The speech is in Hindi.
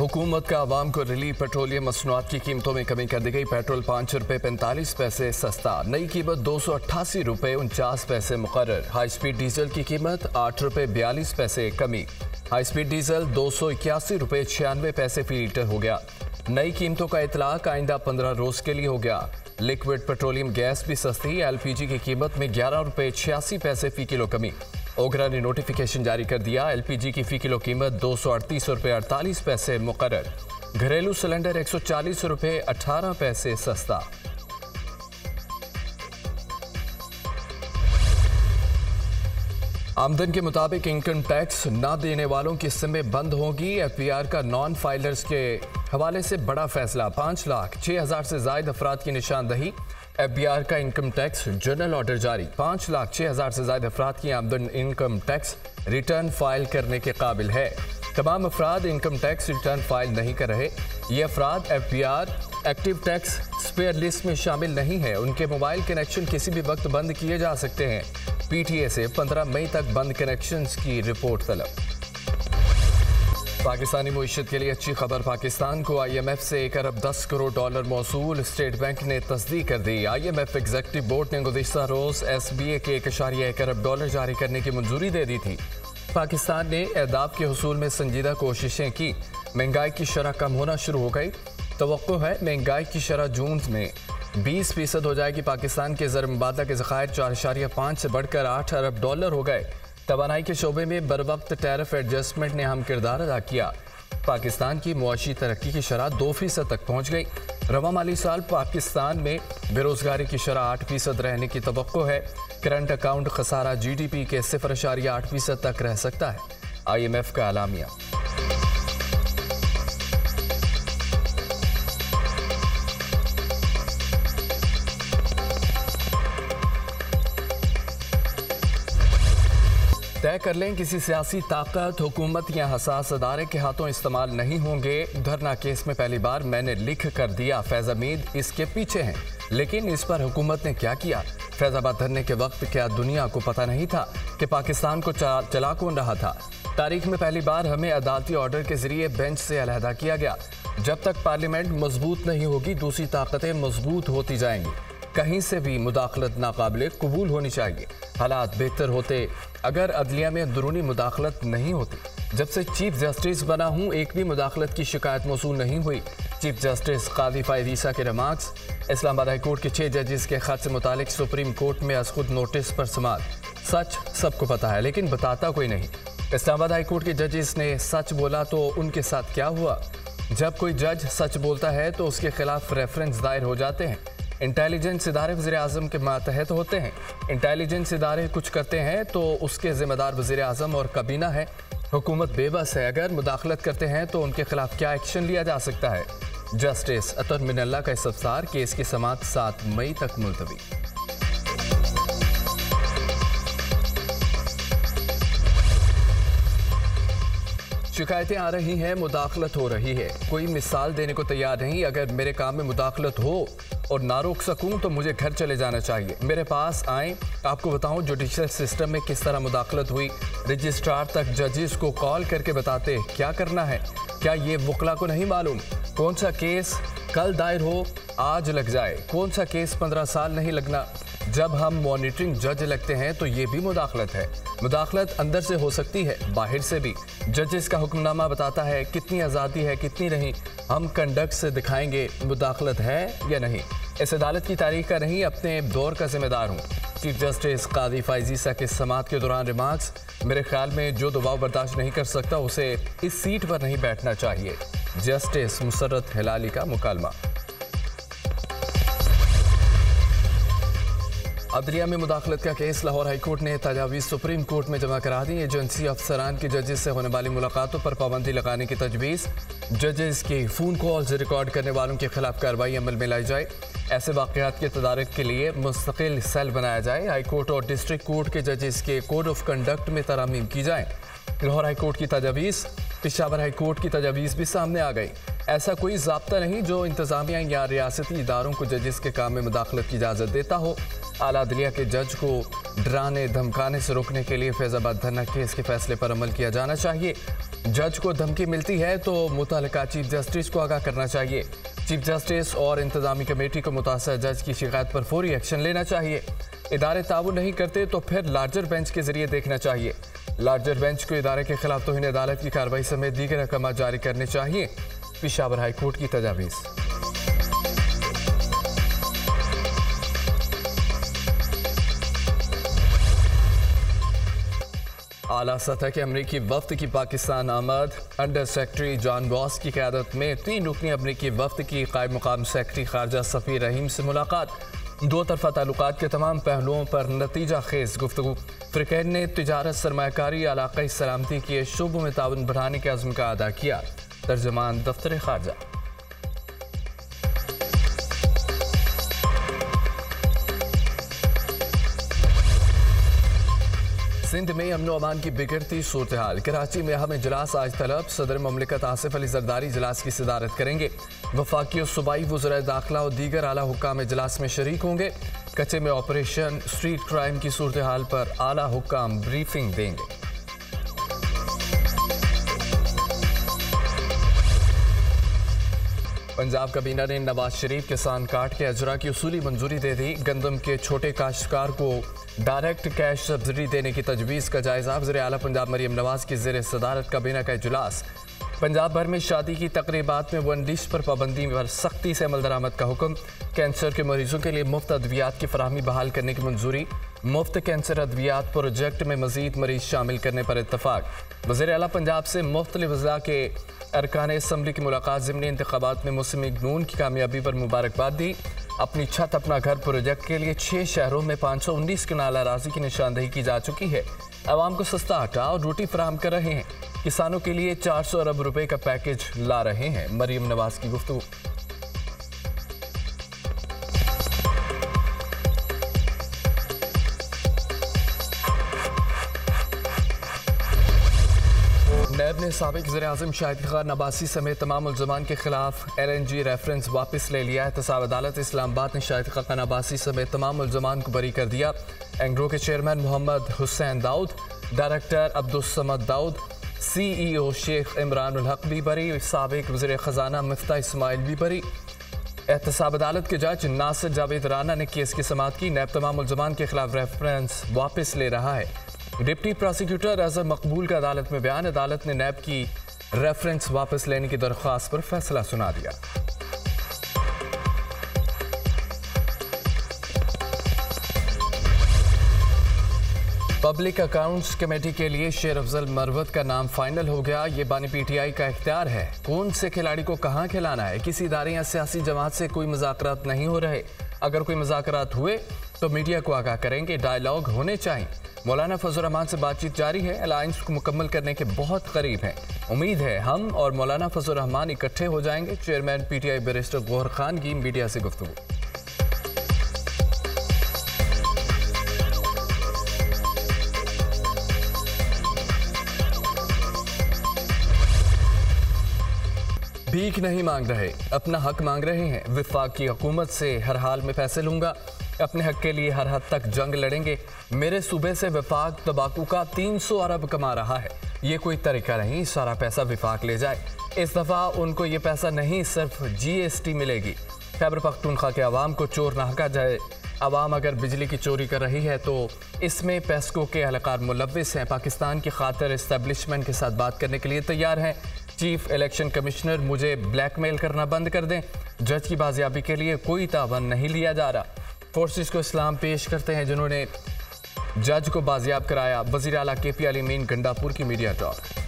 हुकूमत का आवाम को रिलीफ। पेट्रोलियम मसनूआत की कीमतों में कमी कर दी गई। पेट्रोल 5 रुपये 45 पैसे सस्ता। नई कीमत 288 रुपये 49 पैसे मुकर्रर। हाई स्पीड डीजल की कीमत 8 रुपये 42 पैसे कमी। हाई स्पीड डीजल 281 रुपये 96 पैसे फी लीटर हो गया। नई कीमतों का इतलाक आइंदा 15 रोज के लिए हो गया। लिक्विड पेट्रोलियम गैस भी सस्ती। LPG की कीमत में 11 रुपये 86 पैसे फी किलो कमी। ओगरा ने नोटिफिकेशन जारी कर दिया। LPG की फी किलो कीमत 238 रुपये 48 पैसे मुकर्रर। घरेलू सिलेंडर 140 रुपये 18 पैसे सस्ता। आमदन के मुताबिक इनकम टैक्स न देने वालों की सिमें बंद होगी। FBR का नॉन फाइलर्स के हवाले से बड़ा फैसला। 5,06,000 से ज्यादा अफराद की निशानदही। FBR का इनकम टैक्स जनरल ऑर्डर जारी। 5,06,000 से ज्यादा अफराद की आमदन इनकम टैक्स रिटर्न फाइल करने के काबिल है। तमाम अफराद इनकम टैक्स रिटर्न फाइल नहीं कर रहे। ये अफराद FBR active tax payer list में शामिल नहीं है। उनके मोबाइल कनेक्शन किसी भी वक्त बंद किए जा सकते हैं। PTA से 15 मई तक बंद कनेक्शंस की रिपोर्ट तलब। पाकिस्तानी मुईशत के लिए अच्छी खबर। पाकिस्तान को IMF से 1 अरब 10 करोड़ डॉलर मौसूल। स्टेट बैंक ने तस्दीक कर दी। IMF एग्जीक्यूटिव बोर्ड ने गुज़िश्ता रोज SBA के 1 अरब डॉलर जारी करने की मंजूरी दे दी थी। पाकिस्तान ने अहदाफ के हुसूल में संजीदा कोशिशें की। महंगाई की शरह कम होना शुरू हो गई। तवक्को है महंगाई की शरह जून में 20% हो जाएगी। पाकिस्तान के ज़र मुबादला के ज़खायर 4.5 से बढ़कर 8 अरब डॉलर हो गए। तवानाई के शोबे में बरवक्त टैरिफ एडजस्टमेंट ने अहम किरदार अदा किया। पाकिस्तान की मुआशी तरक्की की शरह 2% तक पहुँच गई। रवा माली साल पाकिस्तान में बेरोजगारी की शरह 8% रहने की तवक्को है। करंट अकाउंट खसारा GDP के 0.8% तक रह सकता है। IMF का एलामिया। तय कर लें किसी सियासी ताकत, हुकूमत या हसास अदारे के हाथों इस्तेमाल नहीं होंगे। धरना केस में पहली बार मैंने लिख कर दिया। फैज़ हमीद इसके पीछे हैं, लेकिन इस पर हुकूमत ने क्या किया? फैजाबाद धरने के वक्त क्या दुनिया को पता नहीं था कि पाकिस्तान को चला कौन रहा था? तारीख में पहली बार हमें अदालती ऑर्डर के जरिए बेंच से अलहदा किया गया। जब तक पार्लियामेंट मजबूत नहीं होगी, दूसरी ताकतें मजबूत होती जाएंगी। कहीं से भी मुदाखलत नाकाबिले कबूल होनी चाहिए। हालात बेहतर होते अगर अदलिया में अंदरूनी मुदाखलत नहीं होती। जब से चीफ जस्टिस बना हूँ, एक भी मुदाखलत की शिकायत मौसूल नहीं हुई। चीफ जस्टिस कादी फ़ाइज़ ईसा के रिमार्क्स। इस्लामाबाद हाई कोर्ट के 6 जजेस के खत से मुतालिक सुप्रीम कोर्ट में खुद नोटिस पर समाअत। सच सबको पता है, लेकिन बताता कोई नहीं। इस्लामाबाद हाई कोर्ट के जजेस ने सच बोला तो उनके साथ क्या हुआ? जब कोई जज सच बोलता है तो उसके खिलाफ रेफरेंस दायर हो जाते हैं। इंटेलिजेंस इदारे वज़ीर आज़म के मातहत होते हैं। इंटेलिजेंस इदारे कुछ करते हैं तो उसके ज़िम्मेदार वज़ीर आज़म और काबीना है। हुकूमत बेबस है। अगर मुदाखलत करते हैं तो उनके खिलाफ क्या एक्शन लिया जा सकता है? जस्टिस अतर मिनल्ला का इस्तफसार। केस की समाअत 7 मई तक मुलतवी। शिकायतें आ रही हैं, मुदाखलत हो रही है। कोई मिसाल देने को तैयार नहीं। अगर मेरे काम में मुदाखलत हो और ना रोक सकूं तो मुझे घर चले जाना चाहिए। मेरे पास आएँ, आपको बताऊं जुडिशल सिस्टम में किस तरह मुदाखलत हुई। रजिस्ट्रार तक जजेस को कॉल करके बताते क्या करना है। क्या ये वकला को नहीं मालूम कौन सा केस कल दायर हो आज लग जाए? कौन सा केस 15 साल नहीं लगना? जब हम मॉनिटरिंग जज लगते हैं तो ये भी मुदाखलत है। मुदाखलत अंदर से हो सकती है, बाहर से भी। जजेस का हुक्मनामा बताता है कितनी आज़ादी है कितनी नहीं। हम कंडक्ट से दिखाएंगे मुदाखलत है या नहीं। इस अदालत की तारीख का नहीं, अपने दौर का जिम्मेदार हूँ। चीफ जस्टिस कादी फ़ाइज़ ईसा के समाअत के दौरान रिमार्क्स। मेरे ख्याल में जो दबाव बर्दाश्त नहीं कर सकता उसे इस सीट पर नहीं बैठना चाहिए। जस्टिस मुसर्रत हिलाली का मुकालमा। अदलिया में मुदाखलत का केस। लाहौर हाईकोर्ट ने तजावीज़ सुप्रीम कोर्ट में जमा करा दी। एजेंसी अफसरान की जजेस से होने वाली मुलाकातों पर पाबंदी लगाने की तजवीज़। जजेस के फ़ोन कॉल्स रिकॉर्ड करने वालों के खिलाफ कार्रवाई अमल में लाई जाए। ऐसे वाक़यात के तदारक के लिए मुस्तकिल सेल बनाया जाए। हाईकोर्ट और डिस्ट्रिक्ट कोर्ट के जजेस के कोड ऑफ कंडक्ट में तरमीम की जाए। लाहौर हाईकोर्ट की तजावीज़। पेशावर हाईकोर्ट की तजावीज़ भी सामने आ गई। ऐसा कोई ज़ाब्ता नहीं जो इंतज़ामिया या रियासती इदारों को जजेस के काम में मुदाखलत की इजाज़त देता हो। आला अदलिया के जज को डराने धमकाने से रोकने के लिए फैज़ाबाद धरना केस के फैसले पर अमल किया जाना चाहिए। जज को धमकी मिलती है तो मुतल्लिका चीफ जस्टिस को आगाह करना चाहिए। चीफ जस्टिस और इंतजामी कमेटी को मुतासर जज की शिकायत पर फौरी एक्शन लेना चाहिए। इदारे ताउन नहीं करते तो फिर लार्जर बेंच के जरिए देखना चाहिए। लार्जर बेंच को इदारे के खिलाफ तौहीन अदालत की कार्रवाई समेत दीगर अहकाम जारी करने चाहिए। पेशावर हाई कोर्ट की तजावीज़। आला सतह के अमरीकी वफ्द की पाकिस्तान आमद। अंडर सेक्रेटरी जॉन रॉस की क़यादत में 3 रुकनी अमरीकी वफ्द की कायम मुकाम सेक्रेटरी खारजा सफ़ीर रहीम से मुलाकात। दो तरफ़ा ताल्लुकात के तमाम पहलुओं पर नतीजा खेज गुफ्तगू। फ़िरक़ैन ने तिजारत, सरमायाकारी, इलाक़ाई सलामती के शोबों में ताउन बढ़ाने के अज़्म का अदा किया। तर्जमान दफ्तर खारजा। सिंध में अमन व अमान की बिगड़ती सूरत हाल। कराची में अहम इजलास आज तलब। सदर ममलिकत आसिफ अली जरदारी इजलास की सदारत करेंगे। वफाकी और सूबाई वज़राए दाखिला और दीगर आला हुक्काम इजलास में शरीक होंगे। कच्चे में ऑपरेशन स्ट्रीट क्राइम की सूरत हाल पर आला हुक्काम ब्रीफिंग देंगे। पंजाब काबीना ने नवाज शरीफ किसान कार्ड के अजरा की उसूली मंजूरी दे दी। गंदम के छोटे काश्तकार को डायरेक्ट कैश सब्सिडी देने की तजवीज़ का जायजा। वज़ीर आला पंजाब मरियम नवाज की ज़ेर सदारत काबीना का इजलास। पंजाब भर में शादी की तकरीबात में वन डिश पर पाबंदी पर सख्ती से अमल दरामद का हुक्म। कैंसर के मरीजों के लिए मुफ्त अद्वियात की फराहमी बहाल करने की मंजूरी। मुफ्त कैंसर अद्वियात प्रोजेक्ट में मजीद मरीज शामिल करने पर इत्तफाक। वज़ीर आला पंजाब से मुख्तलिफ अज़ला के अरकान असम्बली की मुलाकात। ज़िमनी इंतखाबात में मुस्लिम लीग नून की कामयाबी पर मुबारकबाद दी। अपनी छत अपना घर प्रोजेक्ट के लिए 6 शहरों में 519 कनाल अराज़ी की निशानदेही की जा चुकी है। आवाम को सस्ता आटा और रोटी फराहम कर रहे हैं। किसानों के लिए 400 अरब रुपए का पैकेज ला रहे हैं। मरियम नवाज की गुफ्तगू। नैब ने साबिक वज़ीर-ए-आज़म शाहिद खान अब्बासी समेत तमाम मुल्ज़मान के खिलाफ LNG रेफरेंस वापस ले लिया है। एहतसाब अदालत इस्लामाबाद ने शाहिद खान अब्बासी समेत तमाम मुल्ज़मान को बरी कर दिया। एंग्रो के chairman Mohammad Hussain Dawood, director Abdussamad Dawood, CEO Sheikh Imran ul Haq भी बरी। साबिक वज़ीर ख़जाना मिफ्ता इस्माइल भी बरी। एहतसाब अदालत के जज नासिर जावेद राना ने केस की समाअत की। नैब तमाम मुल्ज़मान के खिलाफ रेफरेंस वापस ले रहा है। डिप्टी प्रोसिक्यूटर अजहर मकबूल का अदालत में बयान। अदालत ने नैब की रेफरेंस वापस लेने की दरख्वास्त पर फैसला सुना दिया। पब्लिक अकाउंट्स कमेटी के लिए शेर अफजल मरवत का नाम फाइनल हो गया। ये बानी PTI का इख्तियार है कौन से खिलाड़ी को कहां खिलाना है। किसी इदारे या सियासी जमात से कोई मुज़ाकरात नहीं हो रहे। अगर कोई मुज़ाकरात हुए तो मीडिया को आगाह करेंगे। डायलॉग होने चाहिए। मौलाना फजल रहमान से बातचीत जारी है। अलायंस को मुकम्मल करने के बहुत करीब हैं। उम्मीद है हम और मौलाना फजल रहमान इकट्ठे हो जाएंगे। Chairman PTI barrister Gohar Khan की मीडिया से गुफ्तगू। भीख नहीं मांग रहे, अपना हक मांग रहे हैं। वफाक की हुकूमत से हर हाल में पैसे लूंगा। अपने हक के लिए हर हद तक जंग लड़ेंगे। मेरे सूबे से वफाक तंबाकू का 300 अरब कमा रहा है। ये कोई तरीका नहीं सारा पैसा वफाक ले जाए। इस दफ़ा उनको ये पैसा नहीं, सिर्फ GST मिलेगी। खैबर पख्तूनख्वा के अवाम को चोर ना कहा जाए। अवाम अगर बिजली की चोरी कर रही है तो इसमें पेस्को के एहलकार मुलव्विस हैं। पाकिस्तान की खातिर इस्टेब्लिशमेंट के साथ बात करने के लिए तैयार हैं। चीफ इलेक्शन कमिश्नर मुझे ब्लैकमेल करना बंद कर दें। जज की बाजियाबी के लिए कोई तावन नहीं लिया जा रहा। फोर्सेस को इस्लाम पेश करते हैं जिन्होंने जज को बाजियाब कराया। वज़ीर आला KP अली मीन गंडापुर की मीडिया टॉक।